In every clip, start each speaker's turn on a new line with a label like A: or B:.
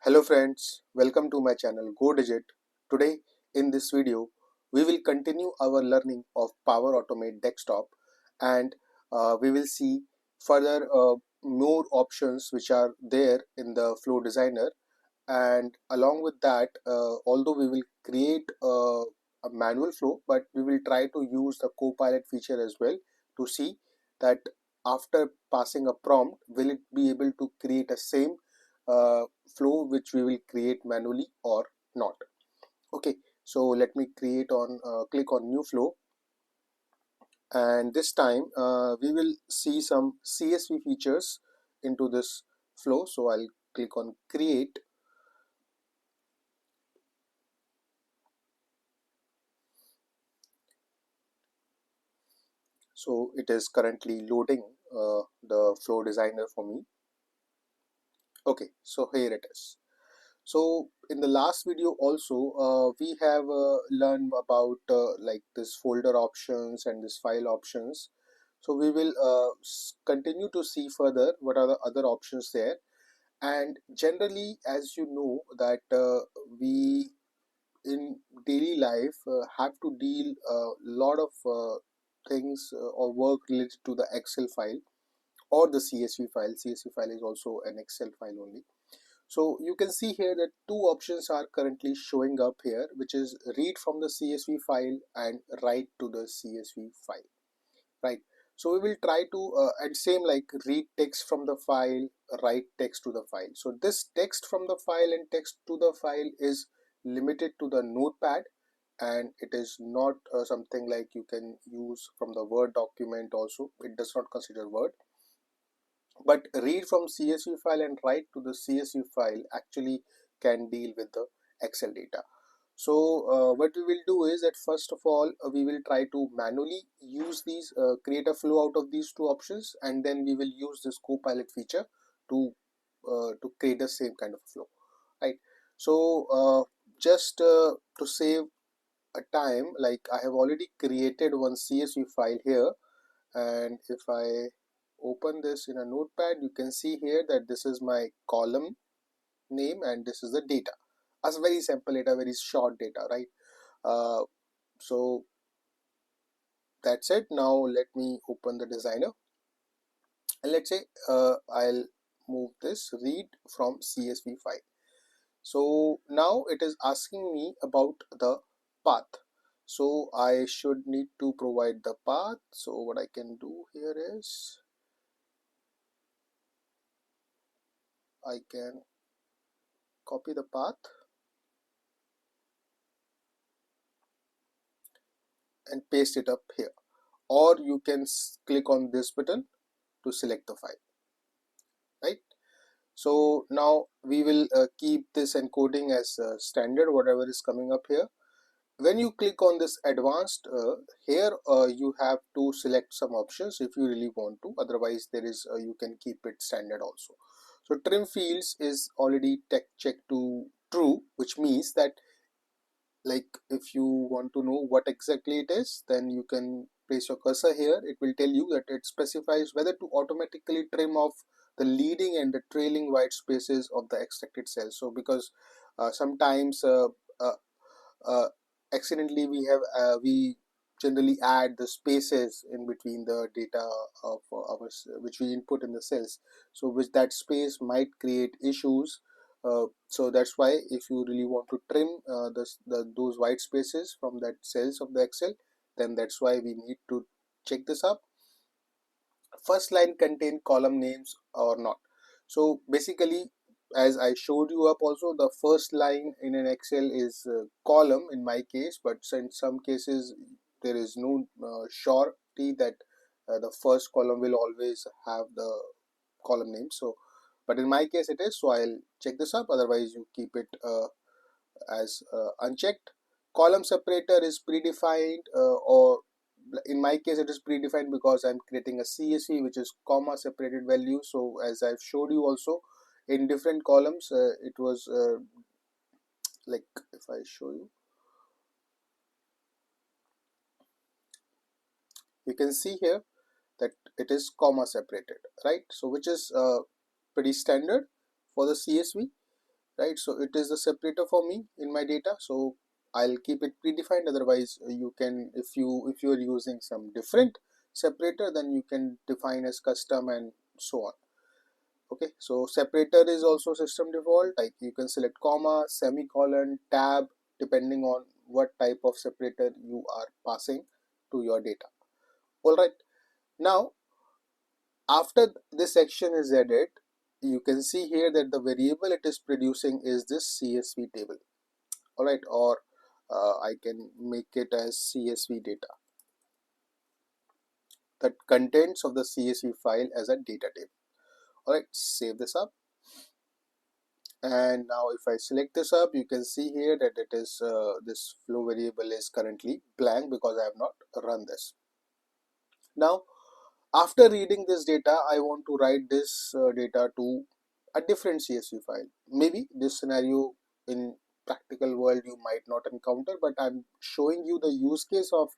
A: Hello friends, welcome to my channel Go Digit. Today in this video we will continue our learning of Power Automate Desktop and we will see further more options which are there in the Flow Designer, and along with that although we will create a manual flow, but we will try to use the Copilot feature as well to see that after passing a prompt will it be able to create a same uh, flow which we will create manually or not. Okay, so let me click on new flow, and this time we will see some CSV features into this flow. So I'll click on create. So it is currently loading the flow designer for me. Okay, so here it is. So in the last video also we have learned about like this folder options and this file options. So we will continue to see further what are the other options there. And generally, as you know, that we in daily life have to deal a lot of things or work related to the Excel file or the CSV file. CSV file is also an Excel file only. So you can see here that two options are currently showing up here, which is read from the CSV file and write to the CSV file, right? So we will try to and same like read text from the file, write text to the file. So this text from the file and text to the file is limited to the notepad, and it is not something like you can use from the Word document also. It does not consider Word. But read from CSV file and write to the CSV file actually can deal with the Excel data. So what we will do is that first of all we will try to manually use these, create a flow out of these two options, and then we will use this Copilot feature to create the same kind of flow, right? So just to save a time, like I have already created one CSV file here, and if I open this in a notepad, you can see here that this is my column name and this is the data. As very simple data, very short data, right? So that's it. Now let me open the designer, and let's say I'll move this read from CSV file. So now it is asking me about the path. So I should need to provide the path. So what I can do here is I can copy the path and paste it up here, or you can click on this button to select the file, right? So now we will keep this encoding as standard, whatever is coming up here. When you click on this advanced here, you have to select some options if you really want to, otherwise there is you can keep it standard also. So trim fields is already checked to true, which means that like if you want to know what exactly it is, then you can place your cursor here. It will tell you that it specifies whether to automatically trim off the leading and the trailing white spaces of the extracted cells. So because sometimes uh, uh, accidentally we generally add the spaces in between the data of ours which we input in the cells, so which that space might create issues. So that's why if you really want to trim those white spaces from that cells of the Excel, then that's why we need to check this up. First line contain column names or not. So basically, as I showed you up also, the first line in an Excel is column in my case, but in some cases there is no surety that the first column will always have the column name. So but in my case it is, so I'll check this up, otherwise you keep it as unchecked. Column separator is predefined, or in my case it is predefined because I'm creating a CSV which is comma separated value. So as I've showed you also, in different columns it was like if I show you, you can see here that it is comma separated, right? So which is pretty standard for the CSV. right? So it is the separator for me in my data, so I'll keep it predefined. Otherwise you can, if you are using some different separator, then you can define as custom and so on. Okay, so separator is also system default, like you can select comma, semicolon, tab, depending on what type of separator you are passing to your data. All right, now after this section is added, you can see here that the variable it is producing is this CSV table. All right, or I can make it as CSV data, the contents of the CSV file as a data table. All right, save this up. And now if I select this up, you can see here that it is this flow variable is currently blank because I have not run this. Now after reading this data, I want to write this data to a different CSV file. Maybe this scenario in practical world you might not encounter, but I'm showing you the use case of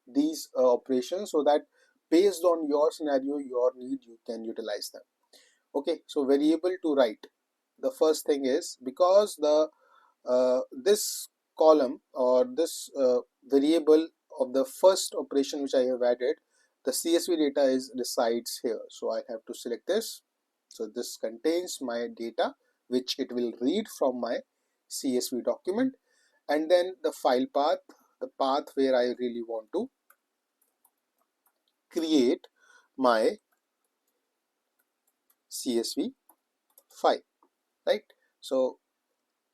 A: these operations so that based on your scenario, your need, you can utilize them. Okay, so variable to write. The first thing is, because the this column or this variable of the first operation which I have added, the CSV data is resides here, so I have to select this. So this contains my data which it will read from my CSV document, and then the file path, the path where I really want to create my CSV file, right? So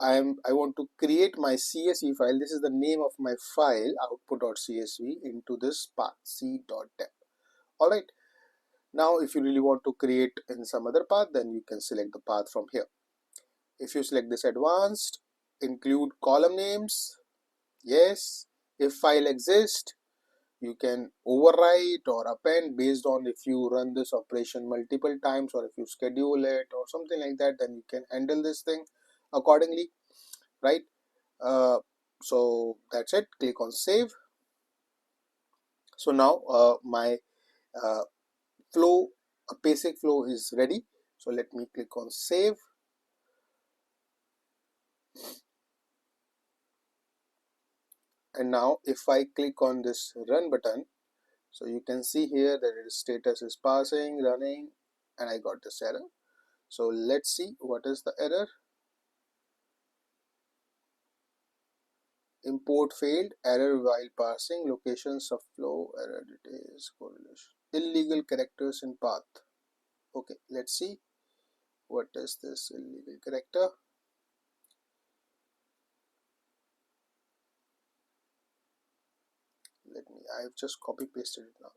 A: I want to create my CSV file. This is the name of my file, output.csv, into this path c.dep. All right. Now, if you really want to create in some other path, then you can select the path from here. If you select this advanced, include column names, yes. If file exists, you can overwrite or append based on if you run this operation multiple times or if you schedule it or something like that, then you can handle this thing accordingly, right? So that's it. Click on save. So now my uh, flow, a basic flow is ready. So let me click on save. And now if I click on this run button, so you can see here that its status is passing, running, and I got this error. So let's see what is the error. Import failed, error while parsing, locations of flow, error details, correlation, illegal characters in path. Okay, let's see what is this illegal character. Let me, I've just copy pasted it now.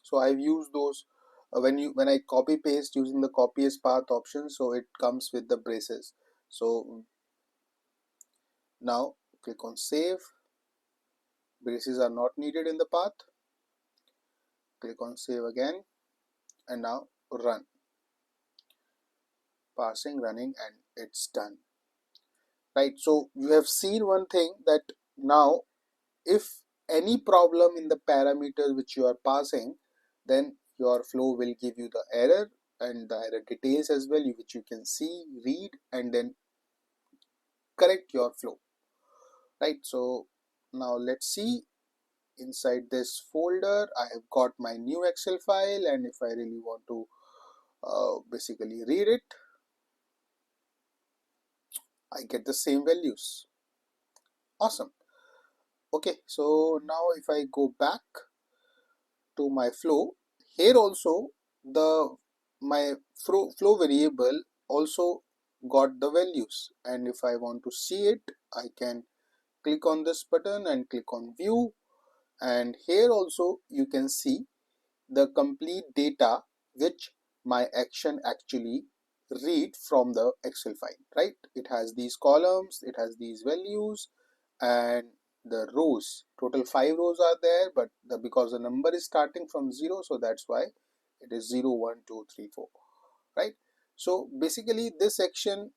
A: So I've used those when I copy paste using the copy as path option, so it comes with the braces. So now click on save. Braces are not needed in the path. Click on save again, and now run. Parsing, running, and it's done. Right. So you have seen one thing, that now if any problem in the parameter which you are passing, then your flow will give you the error and the error details as well, which you can see, read, and then correct your flow, right? So now let's see. Inside this folder I have got my new Excel file, and if I really want to basically read it, I get the same values. Awesome. Okay, so now if I go back to my flow, here also the my flow variable also got the values, and if I want to see it, I can click on this button and click on view, and here also you can see the complete data which my action actually read from the Excel file, right? It has these columns, it has these values, and the rows, total 5 rows are there, but because the number is starting from 0, so that's why it is 0, 1, 2, 3, 4, right? So basically this action,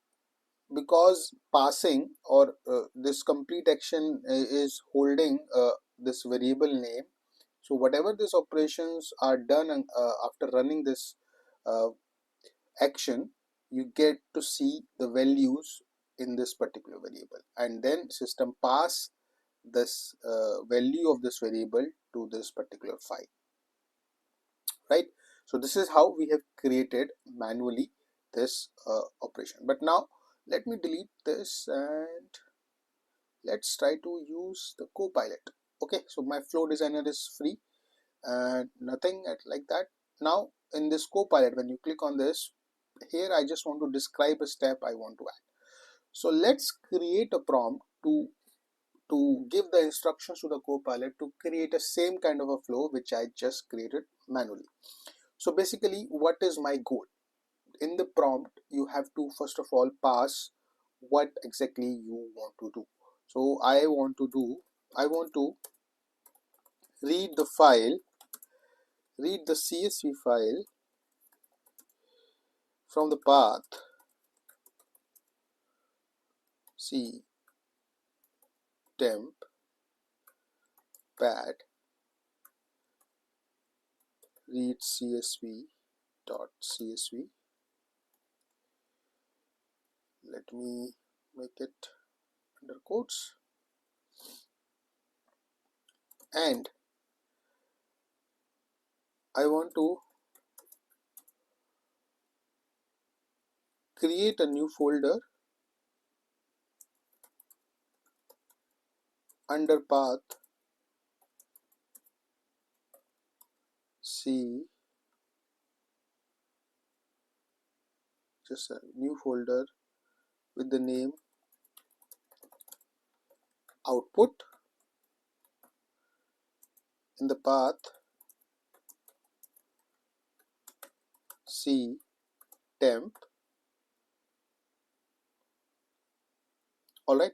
A: because passing or this complete action is holding this variable name, So whatever these operations are done after running this uh, action, you get to see the values in this particular variable, and then system pass this value of this variable to this particular file, right? So this is how we have created manually this operation. But now let me delete this and let's try to use the Copilot. Okay, so my flow designer is free and nothing like that. Now in this Copilot, when you click on this, here I just want to describe a step I want to add. So let's create a prompt to give the instructions to the Copilot to create a same kind of a flow which I just created manually. So basically, what is my goal? In the prompt, you have to first of all pass what exactly you want to do. So I want to read the file, read the CSV file from the path C temp pad read CSV dot CSV. Let me make it under quotes, and I want to create a new folder under path C, just a new folder with the name output. In the path C temp. All right,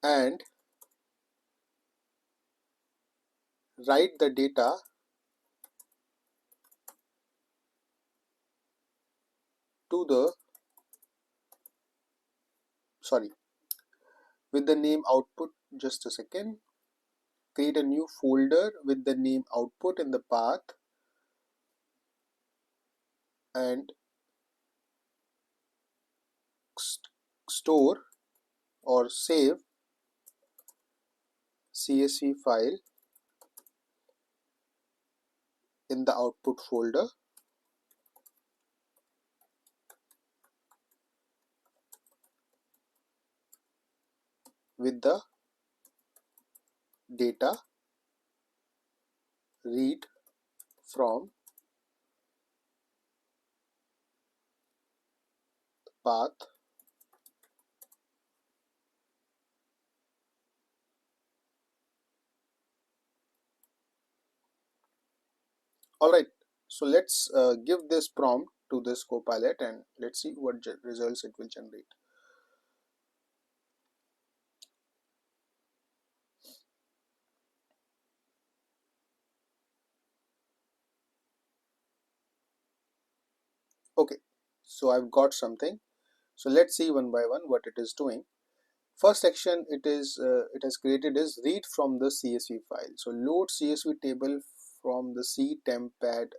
A: and write the data to the with the name output. Just a second. Create a new folder with the name output in the path and store or save CSV file in the output folder with the data read from path all right. So let's give this prompt to this Copilot and let's see what results it will generate. Okay, so I've got something. So let's see one by one what it is doing. First action it has created is read from the CSV file. So load CSV table from the C temp pad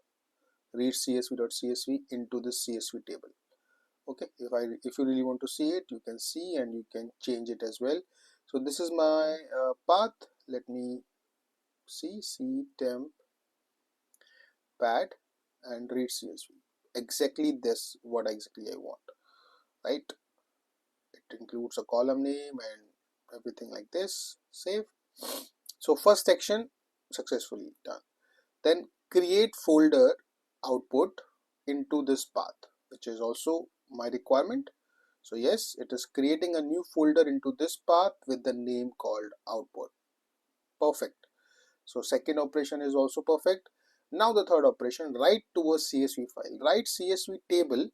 A: read CSV.csv into the CSV table. Okay, if you really want to see it, you can see and you can change it as well. So this is my path. Let me see C temp pad and read CSV. Exactly this what exactly I want, right? It includes a column name and everything like this. Save. So first action successfully done. Then create folder output into this path, which is also my requirement. So yes, it is creating a new folder into this path with the name called output. Perfect. So second operation is also perfect. Now the third operation, write to a CSV file. Write CSV table,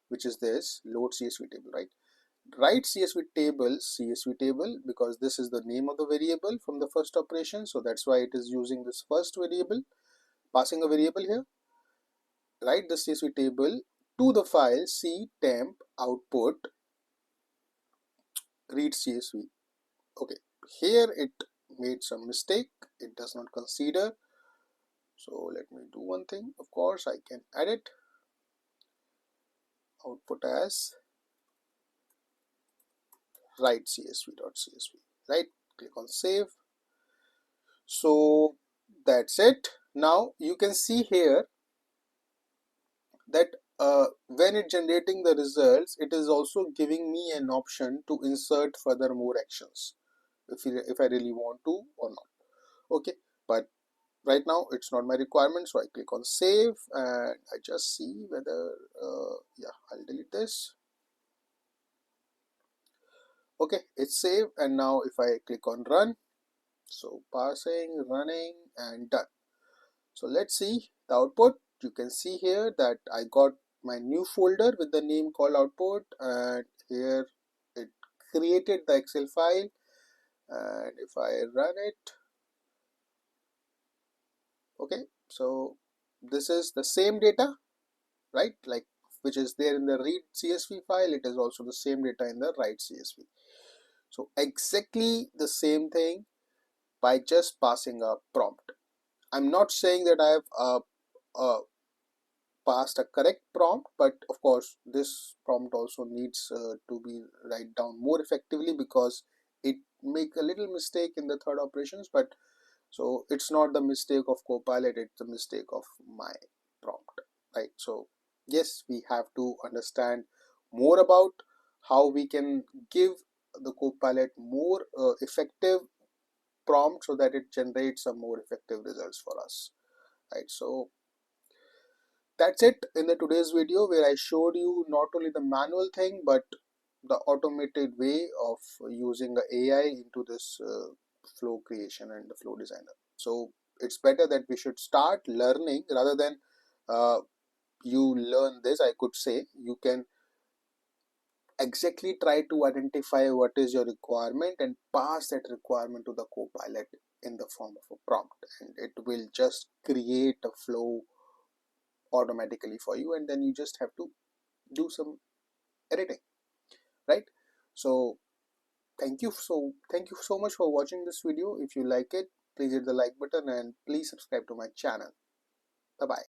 A: which is this load CSV table, right? Write CSV table because this is the name of the variable from the first operation. So that's why it is using this first variable, passing a variable here. Write the CSV table to the file C temp output read CSV. Okay, here it made some mistake, it does not consider. So let me do one thing. Of course, I can edit output as write csv.csv. Right, click on save. So that's it. Now you can see here that when it generating the results, it is also giving me an option to insert further more actions if I really want to or not. Okay, but right now it's not my requirement, so I click on save and I just see whether yeah, I'll delete this. Okay, it's saved, and now if I click on run, so parsing, running, and done. So let's see the output. You can see here that I got my new folder with the name called output, and here it created the Excel file, and if I run it, okay, so this is the same data, right, like which is there in the read CSV file. It is also the same data in the write CSV. So exactly the same thing by just passing a prompt. I'm not saying that I have passed a correct prompt, but of course this prompt also needs to be write down more effectively, because it make a little mistake in the third operations. But so it's not the mistake of Copilot, it's the mistake of my prompt, right? So yes, we have to understand more about how we can give the Copilot more effective prompt so that it generates some more effective results for us, right? So that's it in the today's video, where I showed you not only the manual thing but the automated way of using the AI into this flow creation and the flow designer. So it's better that we should start learning rather than uh, you learn this. I could say you can exactly try to identify what is your requirement and pass that requirement to the Copilot in the form of a prompt, and it will just create a flow automatically for you, and then you just have to do some editing, right? So thank you so much for watching this video. If you like it, please hit the like button and please subscribe to my channel. Bye bye.